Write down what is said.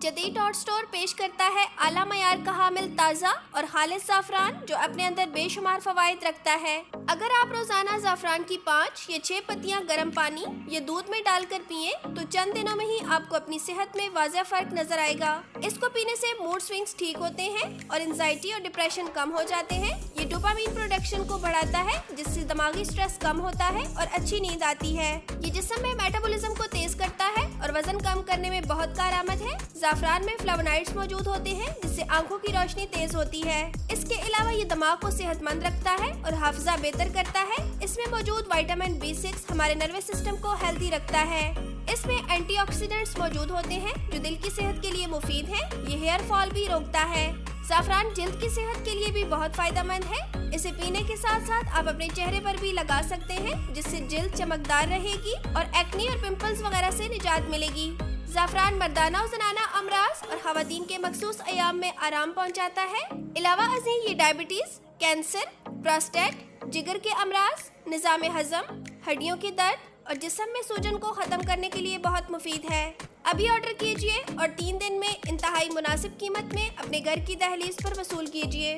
जदीद hot store पेश करता है आला मयार का हामिल ताज़ा और खालिस ज़ाफ़रान जो अपने अंदर बेशुमार फ़वाइद रखता है। अगर आप रोज़ाना ज़ाफ़रान की 5 या 6 पत्तियां गर्म पानी या दूध में डालकर पिए तो चंद दिनों में ही आपको अपनी सेहत में वाज़ेह फ़र्क नजर आएगा। इसको पीने से मूड स्विंग्स ठीक होते हैं और एंजाइटी और डिप्रेशन कम हो जाते हैं। ये डोपामीन प्रोडक्शन को बढ़ाता है जिससे दिमागी स्ट्रेस कम होता है और अच्छी नींद आती है। ये जिस्म में मेटाबॉलिज्म को तेज करता है और वजन कम करने में बहुत कारआमद है। ज़ाफ़रान में फ्लेवोनॉइड्स मौजूद होते हैं जिससे आंखों की रोशनी तेज होती है। इसके अलावा ये दिमाग को सेहतमंद रखता है और हाफिजा बेहतर करता है। इसमें मौजूद विटामिन B6 हमारे नर्वस सिस्टम को हेल्दी रखता है। इसमें एंटीऑक्सीडेंट्स मौजूद होते हैं जो दिल की सेहत के लिए मुफीद है। ये हेयर फॉल भी रोकता है। ज़ाफ़रान जिल्द की सेहत के लिए भी बहुत फायदेमंद है। इसे पीने के साथ साथ आप अपने चेहरे पर भी लगा सकते हैं जिससे जिल्द चमकदार रहेगी और एक्ने और पिंपल्स वगैरह से निजात मिलेगी। ज़ाफ़रान मर्दाना और ज़नाना अमराज और ख़वातीन के मखसूस अयाम में आराम पहुंचाता है। अलावा अज़ीं ये डायबिटीज, कैंसर, प्रोस्टेट, जिगर के अमराज, निज़ाम हज़म, हड्डियों के दर्द और जिस्म में सूजन को ख़त्म करने के लिए बहुत मुफीद है। अभी ऑर्डर कीजिए और 3 दिन में इंतहाई मुनासिब कीमत में अपने घर की दहलीज पर वसूल कीजिए।